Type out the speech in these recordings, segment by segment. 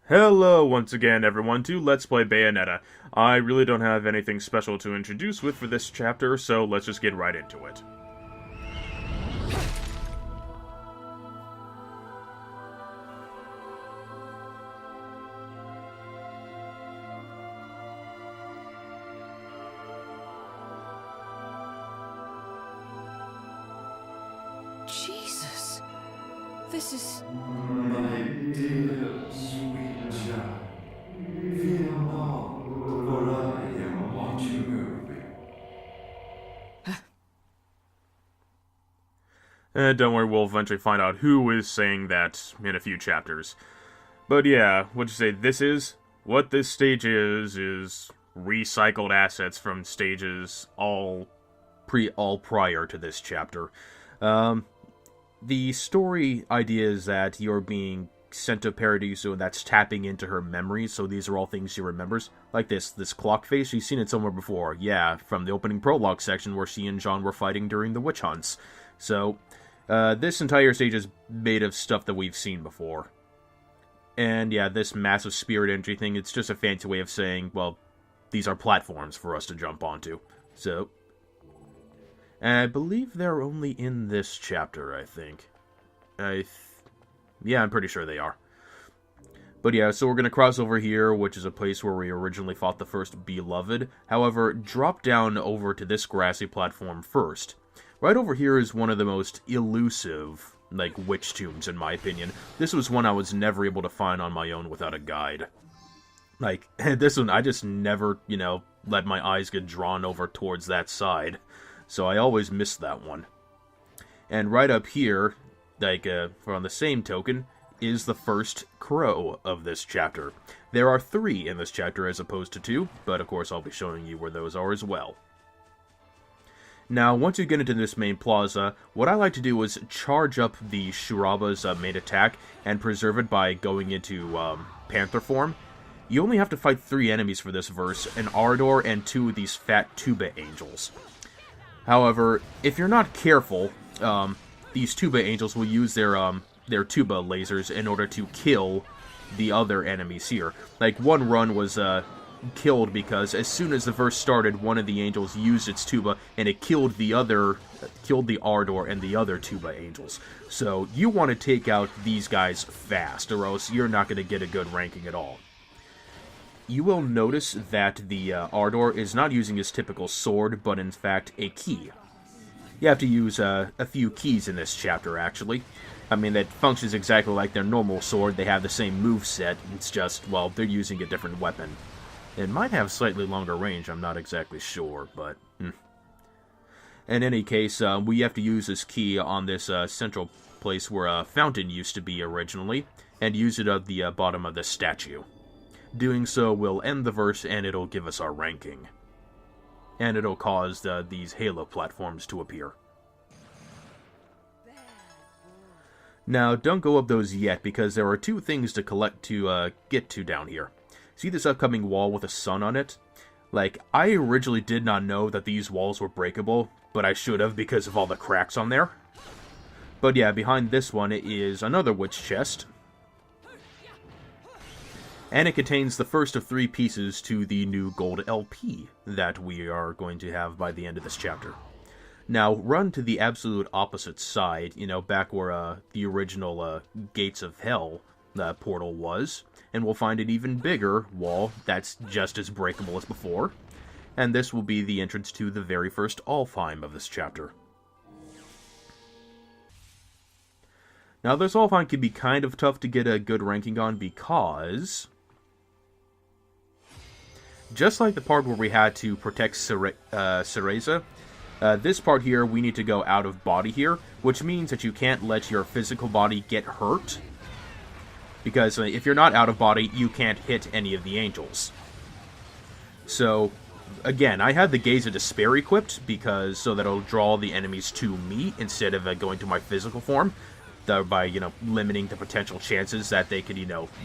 Hello once again everyone to Let's Play Bayonetta. I really don't have anything special to introduce with for this chapter, so let's just get right into it. Jesus, this is... My dear sweet child, fear not, for I am watching over you. Don't worry, we'll eventually find out who is saying that in a few chapters. But yeah, what'd you say this is? What this stage is recycled assets from stages all prior to this chapter. The story idea is that you're being sent to Paradiso, and that's tapping into her memories, so these are all things she remembers. Like this clock face, she's seen it somewhere before. Yeah, from the opening prologue section where she and Jean were fighting during the witch hunts. So, this entire stage is made of stuff that we've seen before. And yeah, this massive spirit entry thing, it's just a fancy way of saying, well, these are platforms for us to jump onto. So... and I believe they're only in this chapter, I think. Yeah, I'm pretty sure they are. But yeah, so we're going to cross over here, which is a place where we originally fought the first Beloved. However, drop down over to this grassy platform first. Right over here is one of the most elusive, witch tombs, in my opinion. This was one I was never able to find on my own without a guide. This one, I just never, let my eyes get drawn over towards that side. So I always missed that one. And right up here, on the same token, is the first crow of this chapter. There are 3 in this chapter as opposed to 2, but of course I'll be showing you where those are as well. Now, once you get into this main plaza, what I like to do is charge up the Shuraba's main attack and preserve it by going into Panther form. You only have to fight 3 enemies for this verse, an Ardor and 2 of these fat tuba angels. However, if you're not careful, these tuba angels will use their tuba lasers in order to kill the other enemies here. One run was killed because as soon as the verse started, one of the angels used its tuba and it killed the Ardor and the other tuba angels. So you want to take out these guys fast, or else you're not going to get a good ranking at all. You will notice that the Ardor is not using his typical sword, but in fact a key. You have to use a few keys in this chapter, actually. I mean, that functions exactly like their normal sword. They have the same moveset. It's just, well, they're using a different weapon. It might have slightly longer range, I'm not exactly sure, but... In any case, we have to use this key on this central place where a fountain used to be originally, and use it at the bottom of the statue. Doing so will end the verse, and it'll give us our ranking. And it'll cause these Halo platforms to appear. Now, don't go up those yet, because there are 2 things to get to down here. See this upcoming wall with a sun on it? I originally did not know that these walls were breakable, but I should have because of all the cracks on there. But yeah, behind this one is another witch chest. And it contains the first of 3 pieces to the new gold LP that we are going to have by the end of this chapter. Now, run to the absolute opposite side, back where the original Gates of Hell portal was, and we'll find an even bigger wall that's just as breakable as before. And this will be the entrance to the very first Alfheim of this chapter. Now, this Alfheim can be kind of tough to get a good ranking on because... just like the part where we had to protect Cereza, this part here, we need to go out of body here, which means that you can't let your physical body get hurt. Because if you're not out of body, you can't hit any of the angels. So, again, I had the Gaze of Despair equipped, so that it'll draw the enemies to me instead of going to my physical form, thereby, limiting the potential chances that they could,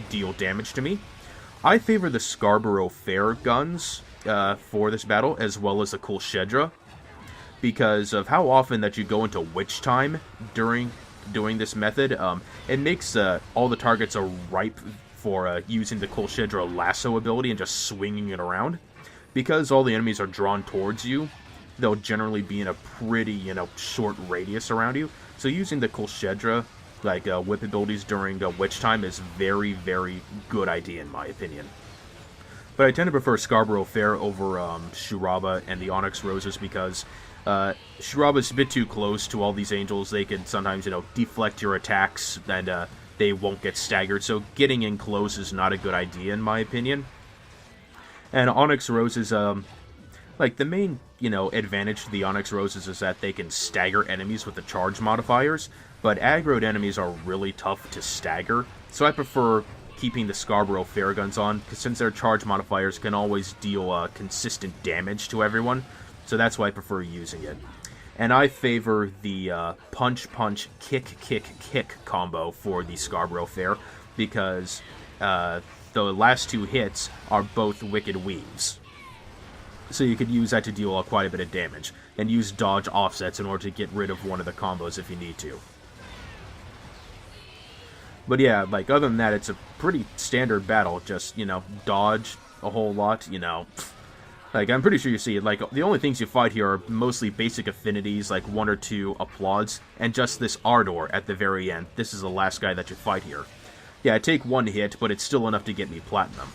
deal damage to me. I favor the Scarborough Fair guns for this battle, as well as the Kulshedra, because of how often that you go into witch time during doing this method. It makes all the targets a ripe for using the Kolshedra lasso ability and just swinging it around. Because all the enemies are drawn towards you, they'll generally be in a pretty, short radius around you. So using the Kolshedra, like, whip abilities during Witch Time is very, very good idea in my opinion. But I tend to prefer Scarborough Fair over Shuraba and the Onyx Roses because Shuraba's a bit too close to all these angels. They can sometimes, deflect your attacks and they won't get staggered. So getting in close is not a good idea in my opinion. And Onyx Roses, like, the main, advantage to the Onyx Roses is that they can stagger enemies with the charge modifiers, but aggroed enemies are really tough to stagger, so I prefer keeping the Scarborough Fair Guns on, since their charge modifiers can always deal consistent damage to everyone, so that's why I prefer using it. And I favor the punch, punch, kick, kick, kick combo for the Scarborough Fair, because the last two hits are both Wicked Weaves. So you could use that to deal quite a bit of damage, and use dodge offsets in order to get rid of one of the combos if you need to. But yeah, like, other than that, it's a pretty standard battle, just, dodge a whole lot, Like, I'm pretty sure you see it, like, the only things you fight here are mostly basic affinities, like 1 or 2 applauds, and just this Ardor at the very end. This is the last guy that you fight here. Yeah, I take 1 hit, but it's still enough to get me platinum.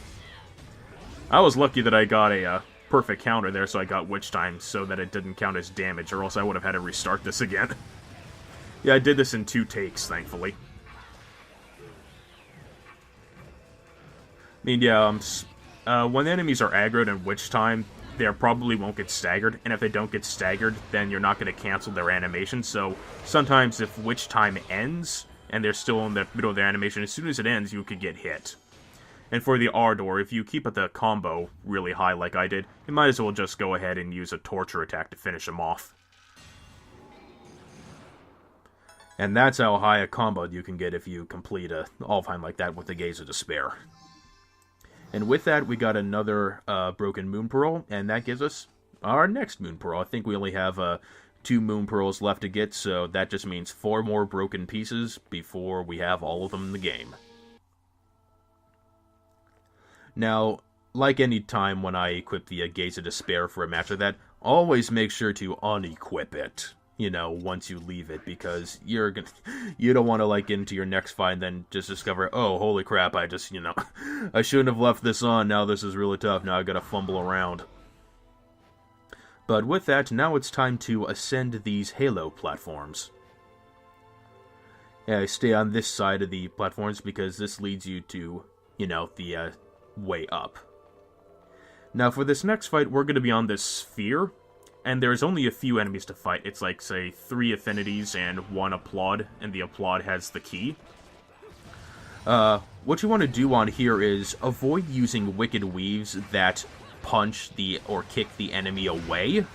I was lucky that I got a perfect counter there, so I got Witch Time so that it didn't count as damage, or else I would have had to restart this again. Yeah, I did this in 2 takes, thankfully. I mean, yeah, when the enemies are aggroed in Witch Time, they probably won't get staggered, and if they don't get staggered, then you're not going to cancel their animation, so sometimes if Witch Time ends, and they're still in the middle of their animation, as soon as it ends, you could get hit. And for the Ardor, if you keep the combo really high like I did, you might as well just go ahead and use a Torture attack to finish him off. And that's how high a combo you can get if you complete a Alfheim like that with the Gaze of Despair. And with that, we got another Broken Moon Pearl, and that gives us our next Moon Pearl. I think we only have 2 Moon Pearls left to get, so that just means 4 more broken pieces before we have all of them in the game. Now, like any time when I equip the Gaze of Despair for a match like that, always make sure to unequip it, once you leave it, because you don't want to, like, get into your next fight and then just discover, oh, holy crap, I just, I shouldn't have left this on, now this is really tough, now I gotta fumble around. But with that, now it's time to ascend these Halo platforms. Yeah, I stay on this side of the platforms because this leads you to, the way up. Now, for this next fight, we're going to be on this sphere, and there's only a few enemies to fight. It's like, say, 3 affinities and 1 applaud, and the applaud has the key. What you want to do on here is avoid using Wicked Weaves that punch or kick the enemy away,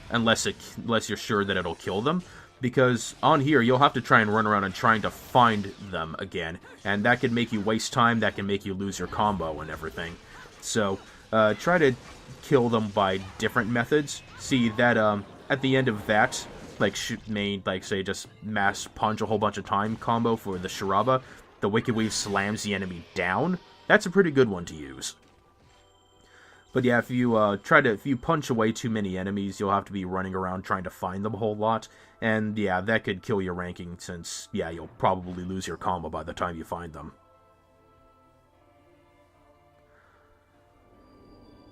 unless you're sure that it'll kill them, because on here you'll have to try and run around and trying to find them again, and that can make you waste time, that can make you lose your combo and everything. So try to kill them by different methods. See that at the end of that, like say just mass punch a whole bunch of time combo for the Shuraba, the Wicked Weave slams the enemy down. That's a pretty good one to use. But yeah, if you punch away too many enemies, you'll have to be running around trying to find them a whole lot. And yeah, that could kill your ranking since, yeah, you'll probably lose your combo by the time you find them.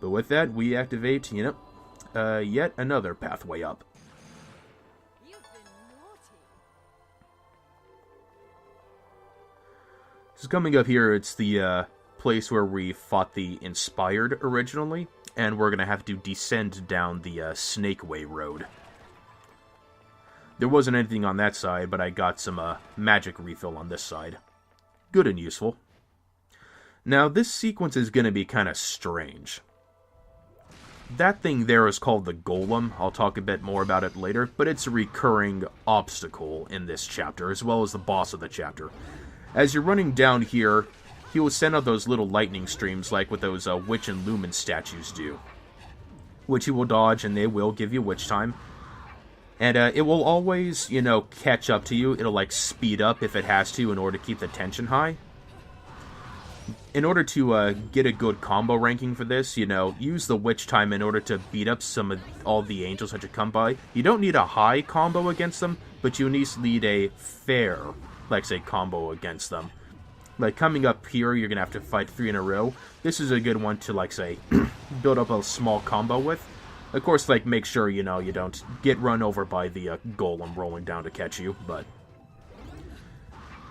But with that, we activate, yet another pathway up. So coming up here, it's the place where we fought the Inspired originally, and we're going to have to descend down the Snakeway Road. There wasn't anything on that side, but I got some magic refill on this side. Good and useful. Now, this sequence is going to be kind of strange. That thing there is called the Golem. I'll talk a bit more about it later, but it's a recurring obstacle in this chapter, as well as the boss of the chapter. As you're running down here, he will send out those little lightning streams like what those Witch and Lumen statues do. Which you will dodge, and they will give you Witch Time. And it will always, catch up to you. It'll, like, speed up if it has to in order to keep the tension high. in order to get a good combo ranking for this, use the Witch Time in order to beat up all the angels that you come by. You don't need a high combo against them, but you at least need a fair, like, say, combo against them. Like, coming up here, you're going to have to fight 3 in a row. This is a good one to, like, say, build up a small combo with. Of course, like, make sure, you don't get run over by the Golem rolling down to catch you, but...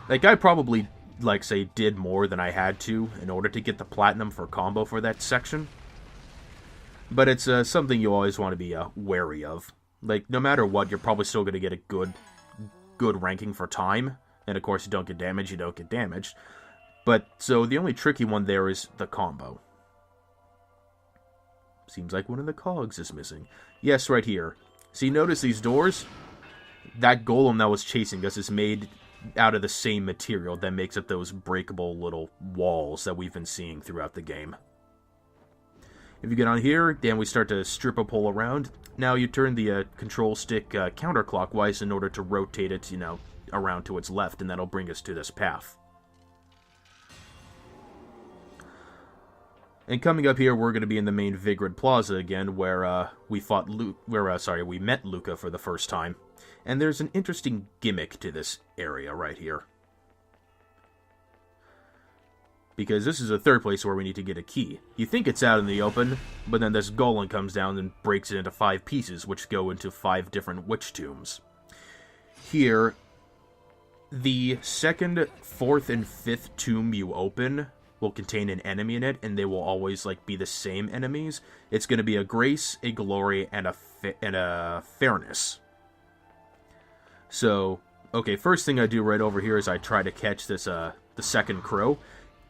Like, I probably... like, say, did more than I had to in order to get the platinum for combo for that section. But it's something you always want to be wary of. Like, no matter what, you're probably still going to get a good ranking for time. And, of course, you don't get damaged. But, so, the only tricky one there is the combo. Seems like one of the cogs is missing. Yes, right here. See, notice these doors? That golem that was chasing us is made... out of the same material that makes up those breakable little walls that we've been seeing throughout the game. If you get on here, then we start to strip a pole around. Now you turn the control stick counterclockwise in order to rotate it, around to its left, and that'll bring us to this path. And coming up here, we're going to be in the main Vagrant Plaza again, where we met Luca for the first time. And there's an interesting gimmick to this area right here. Because this is the third place where we need to get a key. You think it's out in the open, but then this golem comes down and breaks it into 5 pieces, which go into 5 different witch tombs. Here, the 2nd, 4th, and 5th tomb you open will contain an enemy in it, and they will always be the same enemies. It's going to be a Grace, a Glory, and a Fairness. So, okay, first thing I do right over here is I try to catch this, the second crow.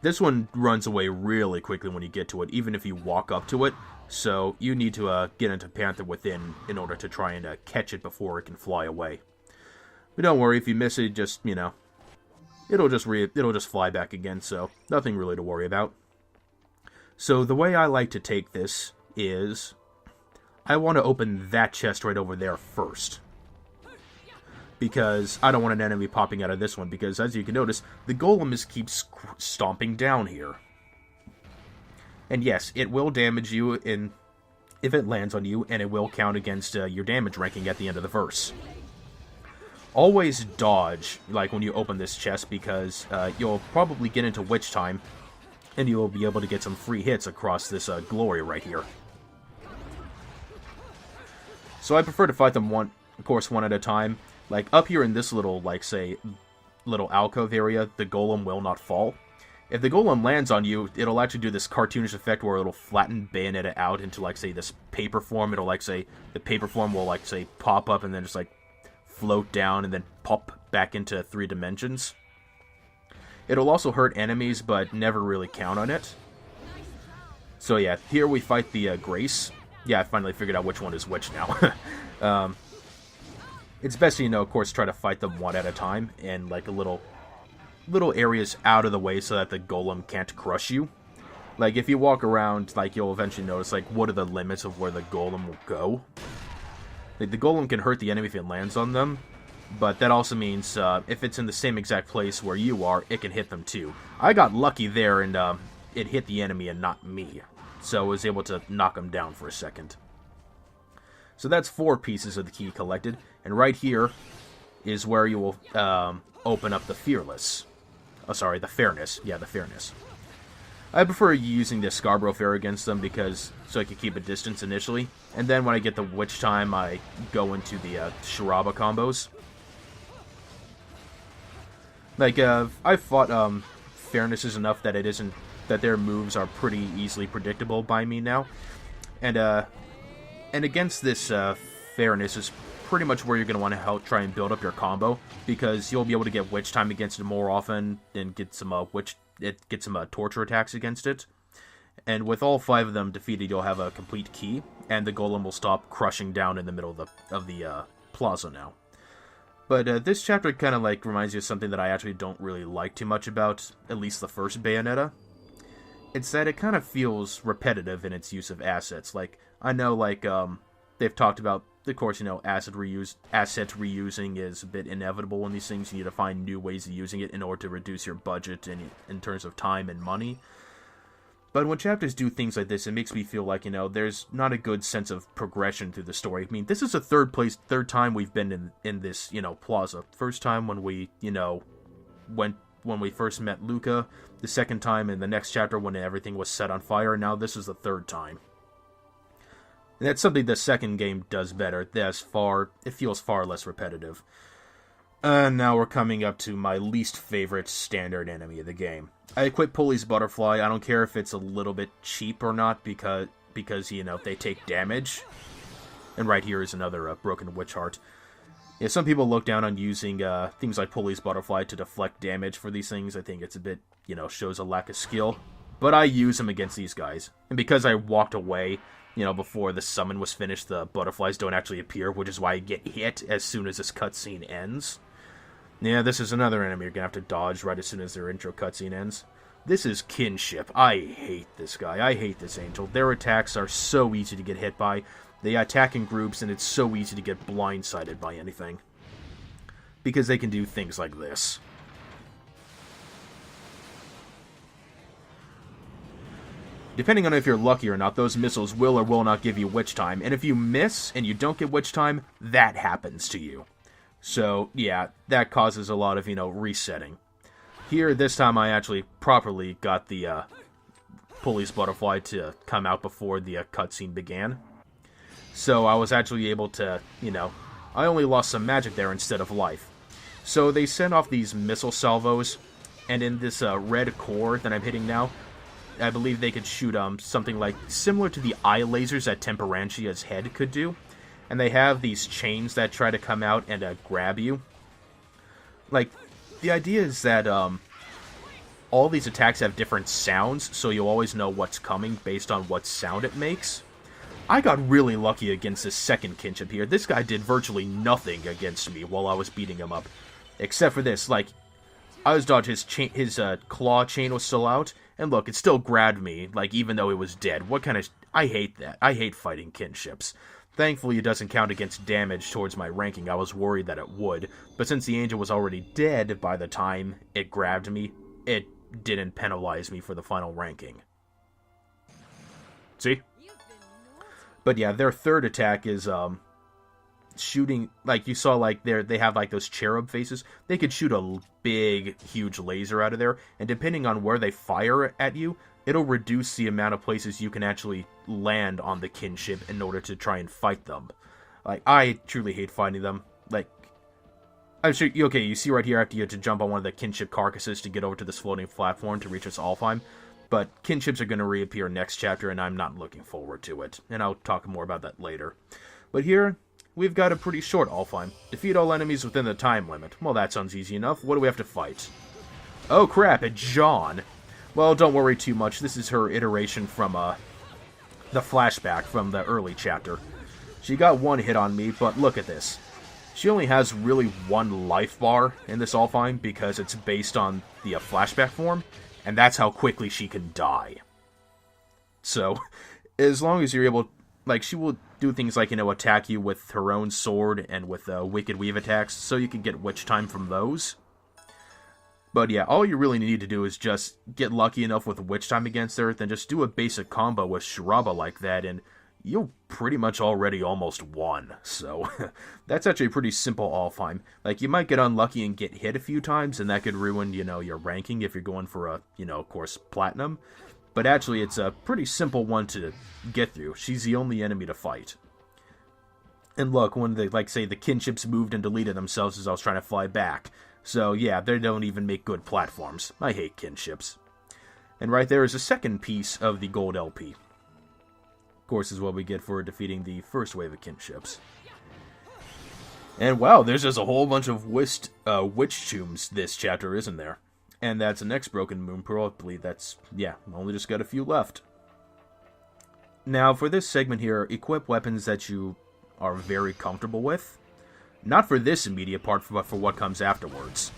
This one runs away really quickly when you get to it, even if you walk up to it. So, you need to get into Panther Within in order to try and catch it before it can fly away. But don't worry, if you miss it, just, it'll just fly back again, so nothing really to worry about. So, the way I like to take this is, I want to open that chest right over there first. Because I don't want an enemy popping out of this one, because as you can notice, the golem keeps stomping down here. And yes, it will damage you if it lands on you, and it will count against your damage ranking at the end of the verse. Always dodge, when you open this chest, because you'll probably get into Witch Time, and you'll be able to get some free hits across this glory right here. So I prefer to fight them one at a time. Up here in this little, little alcove area, the golem will not fall. If the golem lands on you, it'll actually do this cartoonish effect where it'll flatten Bayonetta out into, this paper form. It'll, the paper form will, pop up and then just, float down and then pop back into 3 dimensions. It'll also hurt enemies, but never really count on it. So, yeah, here we fight the Grace. Yeah, I finally figured out which one is which now. It's best to, of course, try to fight them one at a time, and, little areas out of the way so that the golem can't crush you. If you walk around, you'll eventually notice, what are the limits of where the golem will go. The golem can hurt the enemy if it lands on them, but that also means, if it's in the same exact place where you are, it can hit them too. I got lucky there, and, it hit the enemy and not me, so I was able to knock him down for a second. So that's 4 pieces of the key collected, and right here is where you will open up the Fearless. Oh, sorry, the Fairness. Yeah, the Fairness. I prefer using the Scarborough Fair against them so I can keep a distance initially, and then when I get the Witch Time, I go into the Sharaba combos. I've fought Fairnesses enough that that their moves are pretty easily predictable by me now, and against this Fairness is pretty much where you're going to want to try and build up your combo, because you'll be able to get Witch Time against it more often and get some torture attacks against it. And with all 5 of them defeated, you'll have a complete key, and the golem will stop crushing down in the middle of the plaza now. But this chapter kind of reminds you of something that I actually don't really like too much about, at least the first Bayonetta. It's that it kind of feels repetitive in its use of assets. I know, they've talked about of course, asset reusing is a bit inevitable in these things. You need to find new ways of using it in order to reduce your budget in terms of time and money. But when chapters do things like this, it makes me feel like, there's not a good sense of progression through the story. I mean, this is the third time we've been in this, plaza. First time when we, when we first met Luca. The second time in the next chapter when everything was set on fire. And now this is the third time. And that's something the second game does better. It feels far less repetitive. Now we're coming up to my least favorite standard enemy of the game. I equip Pulley's Butterfly. I don't care if it's a little bit cheap or not, because they take damage. And right here is another Broken Witch Heart. Yeah, some people look down on using things like Pulley's Butterfly to deflect damage for these things. I think it's a bit, shows a lack of skill. But I use them against these guys. And because I walked away, before the summon was finished, the butterflies don't actually appear, which is why I get hit as soon as this cutscene ends. Yeah, this is another enemy you're going to have to dodge right as soon as their intro cutscene ends. This is Kinship. I hate this guy. I hate this angel. Their attacks are so easy to get hit by. They attack in groups, and it's so easy to get blindsided by anything. Because they can do things like this. Depending on if you're lucky or not, those missiles will or will not give you witch time. And if you miss and you don't get witch time, that happens to you. So, yeah, that causes a lot of, resetting. Here, this time, I actually properly got the Pulley's Butterfly to come out before the cutscene began. So, I was actually able to, I only lost some magic there instead of life. So, they send off these missile salvos, and in this red core that I'm hitting now, I believe they could shoot something like similar to the eye lasers that Temperantia's head could do. And they have these chains that try to come out and grab you. Like, the idea is that all these attacks have different sounds, so you'll always know what's coming based on what sound it makes. I got really lucky against this second Kinship here. This guy did virtually nothing against me while I was beating him up. Except for this, like, I was dodging his claw chain was still out, and look, it still grabbed me, like, even though it was dead. What kind of... I hate that. I hate fighting Kinships. Thankfully, it doesn't count against damage towards my ranking. I was worried that it would, but since the angel was already dead by the time it grabbed me, it didn't penalize me for the final ranking. See? But yeah, their third attack is, shooting, like you saw, like, they have, like, those cherub faces. They could shoot a big, huge laser out of there, and depending on where they fire at you, it'll reduce the amount of places you can actually land on the Kinship in order to try and fight them. Like, I truly hate fighting them. Like, I'm sure, okay, you see right here after you have to jump on one of the Kinship carcasses to get over to this floating platform to reach its Alfheim. But Kinships are going to reappear next chapter, and I'm not looking forward to it. And I'll talk more about that later. But here, we've got a pretty short Alfheim. Defeat all enemies within the time limit. Well, that sounds easy enough. What do we have to fight? Oh crap, it's Jean. Well, don't worry too much. This is her iteration from, the flashback from the early chapter. She got one hit on me, but look at this. She only has really one life bar in this Alfheim because it's based on the flashback form, and that's how quickly she can die. So, as long as you're able... Like, she will do things like, attack you with her own sword and with Wicked Weave attacks, so you can get witch time from those. But yeah, all you really need to do is just get lucky enough with witch time against her, then just do a basic combo with Shiraba like that, and you'll pretty much already almost won. So, that's actually a pretty simple Alfheim. Like, you might get unlucky and get hit a few times, and that could ruin, your ranking if you're going for a, of course, platinum. But actually, it's a pretty simple one to get through. She's the only enemy to fight. And look, when they, like, say, the Kinships moved and deleted themselves as I was trying to fly back. So, yeah, they don't even make good platforms. I hate Kinships. And right there is a second piece of the gold LP. Of course, is what we get for defeating the first wave of Kinships. And wow, there's just a whole bunch of witch tombs this chapter, isn't there? And that's the next Broken Moon Pearl. I believe that's, yeah, only just got a few left. Now, for this segment here, equip weapons that you are very comfortable with. Not for this immediate part, but for what comes afterwards.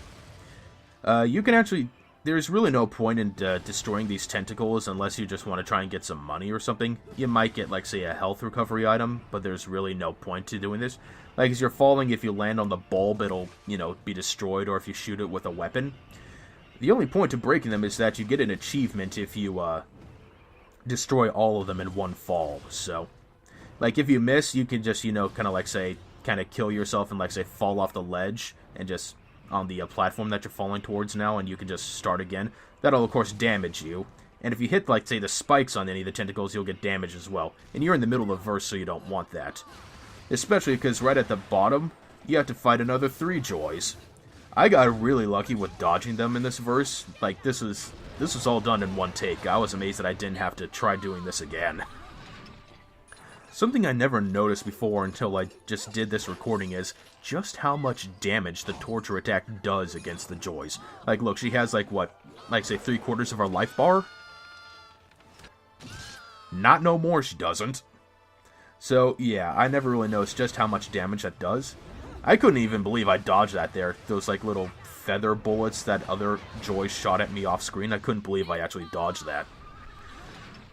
You can actually there's really no point in destroying these tentacles unless you just want to try and get some money or something. You might get, like, say, a health recovery item, but there's really no point to doing this. Like, as you're falling, if you land on the bulb, it'll, you know, be destroyed, or if you shoot it with a weapon. The only point to breaking them is that you get an achievement if you, destroy all of them in one fall. So, like, if you miss, you can just, you know, kind of, like, say, kind of kill yourself and, like, say, fall off the ledge and just on the platform that you're falling towards now, and you can just start again. That'll, of course, damage you. And if you hit, like, say, the spikes on any of the tentacles, you'll get damage as well. And you're in the middle of the verse, so you don't want that. Especially because right at the bottom, you have to fight another 3 joys. I got really lucky with dodging them in this verse. Like, this was all done in one take. I was amazed that I didn't have to try doing this again. Something I never noticed before until I just did this recording is just how much damage the torture attack does against the joys. Like, look, she has, like, what? Like, say, 3/4 of her life bar? Not no more, she doesn't. So, yeah, I never really noticed just how much damage that does. I couldn't even believe I dodged that there. Those, like, little feather bullets that other joys shot at me off screen. I couldn't believe I actually dodged that.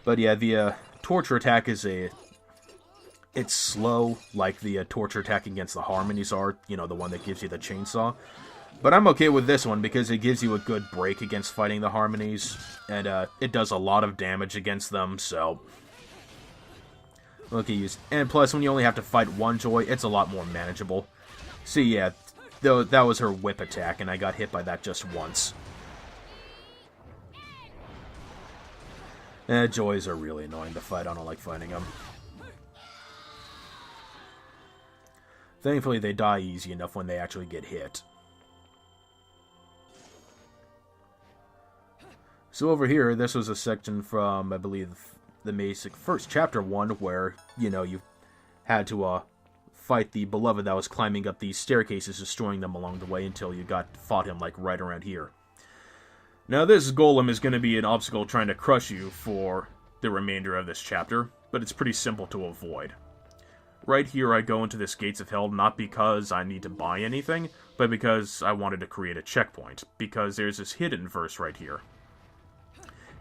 But, yeah, the torture attack is it's slow, like the torture attack against the harmonies are, you know, the one that gives you the chainsaw. But I'm okay with this one because it gives you a good break against fighting the harmonies, and it does a lot of damage against them, so... Okay, and plus, when you only have to fight one joy, it's a lot more manageable. See, yeah, though that was her whip attack, and I got hit by that just once. Joys are really annoying to fight. I don't like fighting them. Thankfully, they die easy enough when they actually get hit. So over here, this was a section from, I believe, the basic first chapter 1, where, you know, you had to fight the beloved that was climbing up these staircases, destroying them along the way until you fought him, like, right around here. Now, this golem is going to be an obstacle trying to crush you for the remainder of this chapter, but it's pretty simple to avoid. Right here, I go into this Gates of Hell not because I need to buy anything, but because I wanted to create a checkpoint, because there's this hidden verse right here.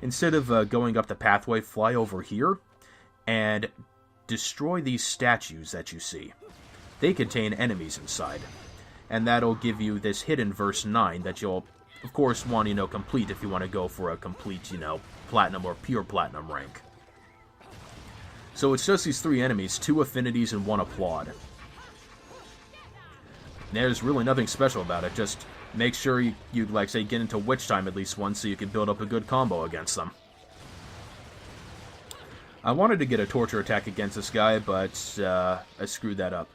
Instead of going up the pathway, fly over here, and destroy these statues that you see. They contain enemies inside, and that'll give you this hidden verse 9 that you'll, of course, want to, you know, complete if you want to go for a complete, you know, platinum or pure platinum rank. So it's just these 3 enemies, 2 affinities, and 1 applaud. There's really nothing special about it, just make sure you like, say, get into Witch Time at least once so you can build up a good combo against them. I wanted to get a torture attack against this guy, but I screwed that up.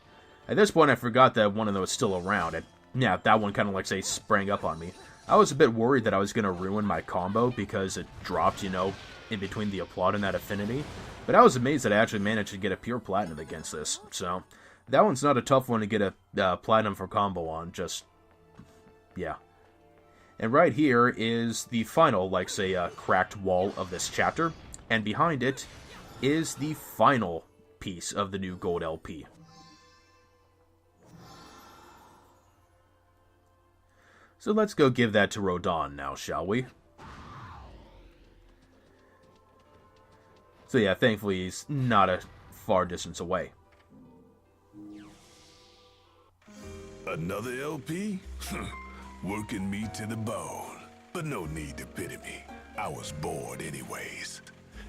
At this point, I forgot that one of them was still around, and yeah, that one kind of, like, say, sprang up on me. I was a bit worried that I was going to ruin my combo because it dropped, you know, in between the applaud and that affinity. But I was amazed that I actually managed to get a pure platinum against this. So, that one's not a tough one to get a platinum for combo on, just, yeah. And right here is the final, like, say, cracked wall of this chapter. And behind it is the final piece of the new gold LP. So let's go give that to Rodin now, shall we? So yeah, thankfully he's not a far distance away. Another LP? Working me to the bone. But no need to pity me. I was bored anyways.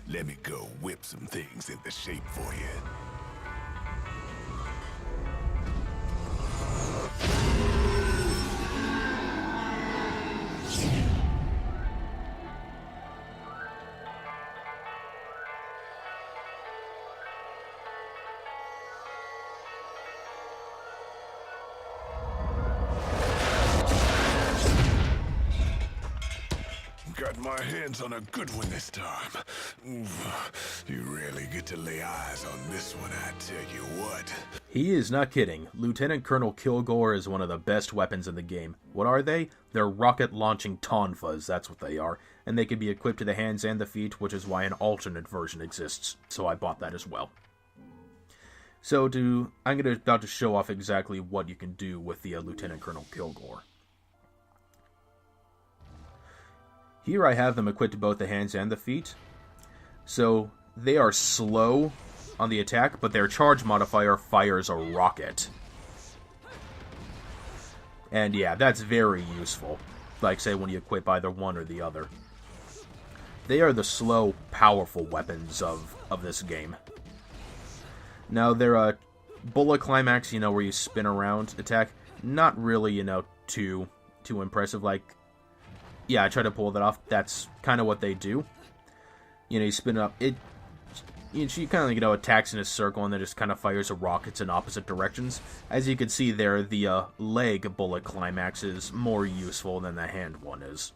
Let me go whip some things into shape for you. Got my hands on a good one this time. You really get to lay eyes on this one, I tell you what. He is not kidding. Lieutenant Colonel Kilgore is one of the best weapons in the game. What are they? They're rocket-launching tonfas, that's what they are. And they can be equipped to the hands and the feet, which is why an alternate version exists. So I bought that as well. So I'm about to show off exactly what you can do with the Lieutenant Colonel Kilgore. Here I have them equipped to both the hands and the feet. So they are slow on the attack, but their charge modifier fires a rocket. And yeah, that's very useful. Like, say, when you equip either one or the other. They are the slow, powerful weapons of this game. Now, their bullet climax, you know, where you spin around attack, not really, you know, too impressive. Like, yeah, I try to pull that off. That's kind of what they do. You know, you spin it up. She kind of, you know, attacks in a circle and then just kind of fires rockets in opposite directions. As you can see there, the leg bullet climax is more useful than the hand one is.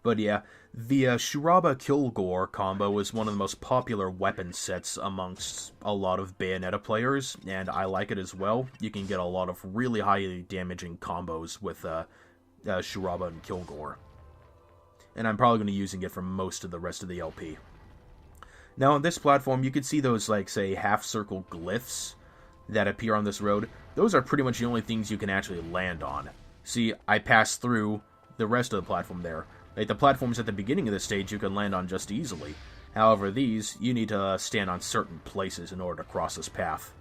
But yeah, the Shuraba Kilgore combo is one of the most popular weapon sets amongst a lot of Bayonetta players, and I like it as well. You can get a lot of really highly damaging combos with Shuraba and Kilgore. And I'm probably going to be using it for most of the rest of the LP. Now, on this platform, you can see those, like, say, half-circle glyphs that appear on this road. Those are pretty much the only things you can actually land on. See, I passed through the rest of the platform there. Like, the platforms at the beginning of the stage you can land on just easily. However, these, you need to stand on certain places in order to cross this path.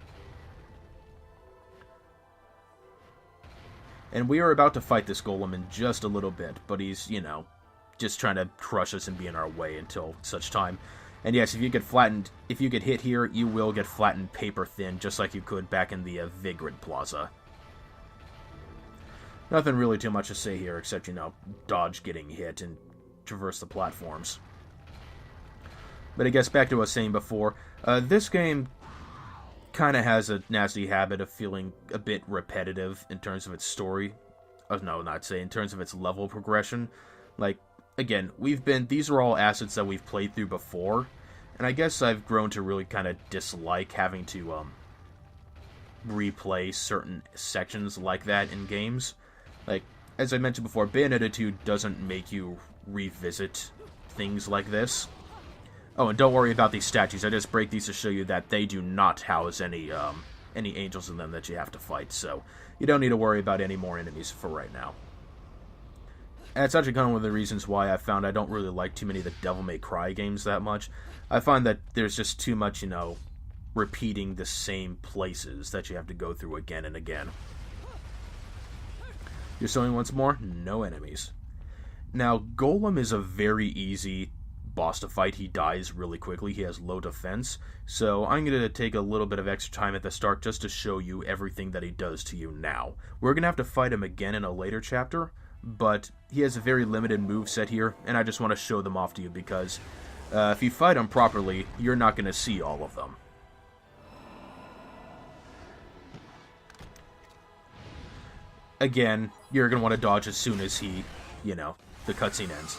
And we are about to fight this Golem in just a little bit, but he's, you know, just trying to crush us and be in our way until such time. And yes, if you get hit here, you will get flattened paper thin, just like you could back in the Vagrant Plaza. Nothing really too much to say here, except, you know, dodge getting hit and traverse the platforms. But I guess back to what I was saying before, this game kind of has a nasty habit of feeling a bit repetitive in terms of its story. In terms of its level progression. Like, again, these are all assets that we've played through before, and I guess I've grown to really kind of dislike having to replay certain sections like that in games. Like, as I mentioned before, Bayonetta 2 doesn't make you revisit things like this. Oh, and don't worry about these statues. I just break these to show you that they do not house any angels in them that you have to fight, so you don't need to worry about any more enemies for right now. And it's actually kind of one of the reasons why I found I don't really like too many of the Devil May Cry games that much. I find that there's just too much, you know, repeating the same places that you have to go through again and again. You're showing once more? No enemies. Now, Golem is a very easy boss to fight. He dies really quickly. He has low defense. So I'm going to take a little bit of extra time at the start just to show you everything that he does to you now. We're going to have to fight him again in a later chapter, but he has a very limited moveset here, and I just want to show them off to you because if you fight him properly, you're not going to see all of them. Again, you're going to want to dodge as soon as the cutscene ends.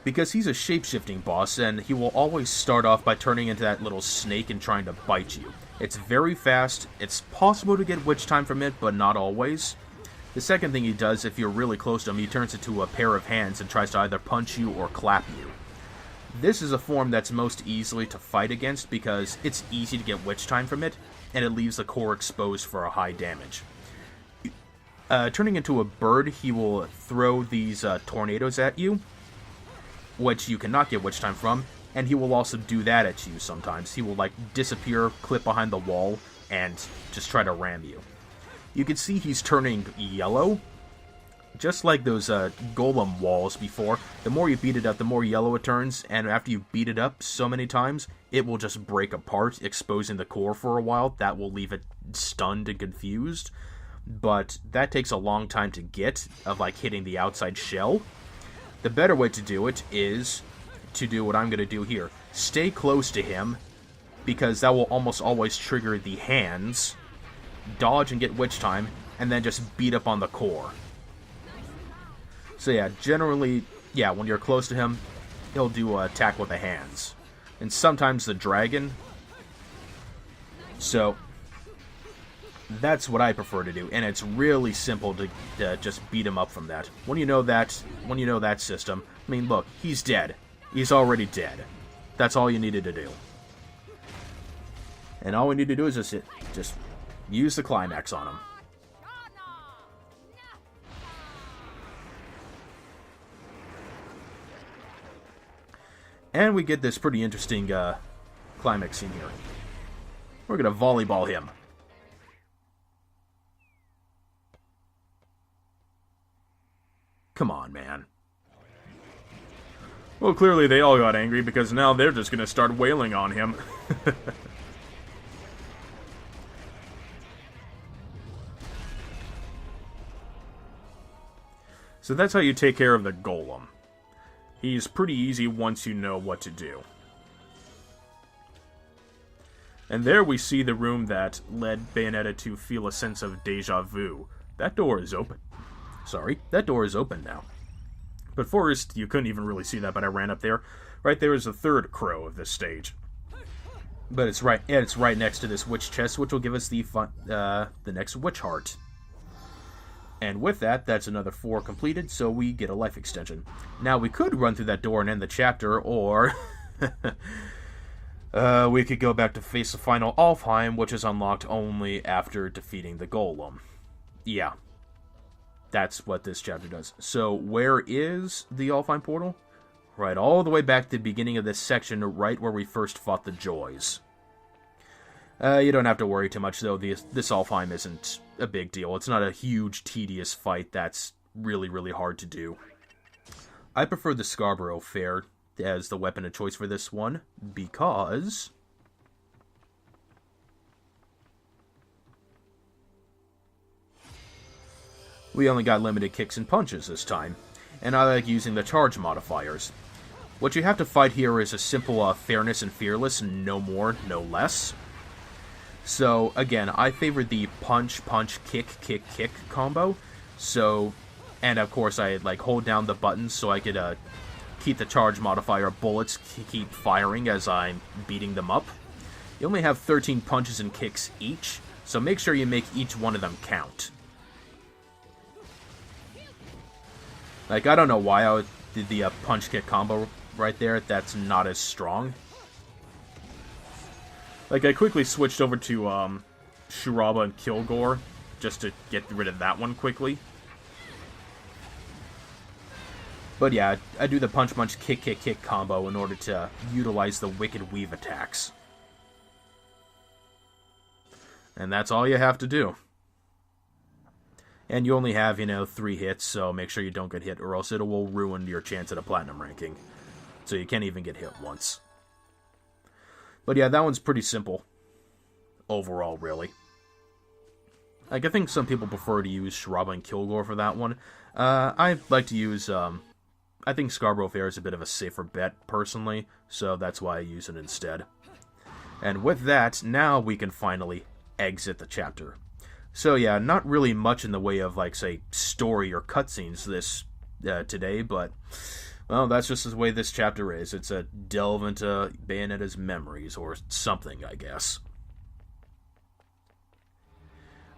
Because he's a shape-shifting boss, and he will always start off by turning into that little snake and trying to bite you. It's very fast, it's possible to get witch time from it, but not always. The second thing he does, if you're really close to him, he turns into a pair of hands and tries to either punch you or clap you. This is a form that's most easily to fight against because it's easy to get witch time from it, and it leaves the core exposed for a high damage. Turning into a bird, he will throw these tornadoes at you, which you cannot get witch time from, and he will also do that at you sometimes. He will, like, disappear, clip behind the wall, and just try to ram you. You can see he's turning yellow, just like those Golem walls before. The more you beat it up, the more yellow it turns, and after you beat it up so many times, it will just break apart, exposing the core for a while. That will leave it stunned and confused, but that takes a long time to get, of, like, hitting the outside shell. The better way to do it is to do what I'm going to do here. Stay close to him, because that will almost always trigger the hands, dodge and get witch time, and then just beat up on the core. So yeah, generally, yeah, when you're close to him, he'll do an attack with the hands. And sometimes the dragon. So that's what I prefer to do, and it's really simple to just beat him up from that. When you know that system, I mean, look, he's dead. He's already dead. That's all you needed to do. And all we need to do is just use the climax on him. And we get this pretty interesting climax scene here. We're going to volleyball him. Come on, man. Well, clearly they all got angry because now they're just going to start wailing on him. So that's how you take care of the Golem. He's pretty easy once you know what to do. And there we see the room that led Bayonetta to feel a sense of deja vu. That door is open. Sorry, that door is open now. But first, you couldn't even really see that, but I ran up there. Right there is the third crow of this stage. But it's right next to this witch chest, which will give us the next witch heart. And with that, that's another 4 completed, so we get a life extension. Now, we could run through that door and end the chapter, or we could go back to face the final Alfheim, which is unlocked only after defeating the Golem. Yeah. That's what this chapter does. So, where is the Alfheim portal? Right, all the way back to the beginning of this section, right where we first fought the Joys. You don't have to worry too much, though. This Alfheim isn't a big deal. It's not a huge, tedious fight that's really, really hard to do. I prefer the Scarborough Fair as the weapon of choice for this one, because we only got limited kicks and punches this time, and I like using the charge modifiers. What you have to fight here is a simple fairness and fearless, no more, no less. So, again, I favored the punch, punch, kick, kick, kick combo. So, and of course I like hold down the buttons so I could keep the charge modifier bullets keep firing as I'm beating them up. You only have 13 punches and kicks each, so make sure you make each one of them count. Like, I don't know why I did the punch-kick combo right there. That's not as strong. Like, I quickly switched over to Shuraba and Kilgore just to get rid of that one quickly. But yeah, I do the punch-punch, kick-kick-kick combo in order to utilize the Wicked Weave attacks. And that's all you have to do. And you only have, 3 hits, so make sure you don't get hit, or else it will ruin your chance at a platinum ranking. So you can't even get hit once. But yeah, that one's pretty simple. Overall, really. Like, I think some people prefer to use Shuraba and Kilgore for that one. I like to use, I think Scarborough Fair is a bit of a safer bet, personally, so that's why I use it instead. And with that, now we can finally exit the chapter. So yeah, not really much in the way of, like, say, story or cutscenes today, but, well, that's just the way this chapter is. It's a delve into Bayonetta's memories, or something, I guess.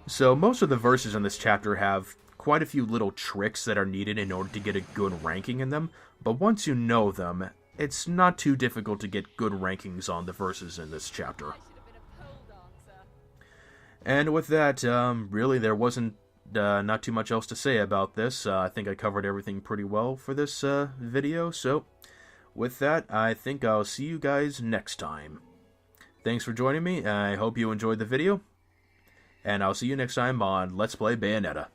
So most of the verses in this chapter have quite a few little tricks that are needed in order to get a good ranking in them, but once you know them, it's not too difficult to get good rankings on the verses in this chapter. And with that, really, there wasn't not too much else to say about this. I think I covered everything pretty well for this video, so with that, I think I'll see you guys next time. Thanks for joining me, I hope you enjoyed the video, and I'll see you next time on Let's Play Bayonetta.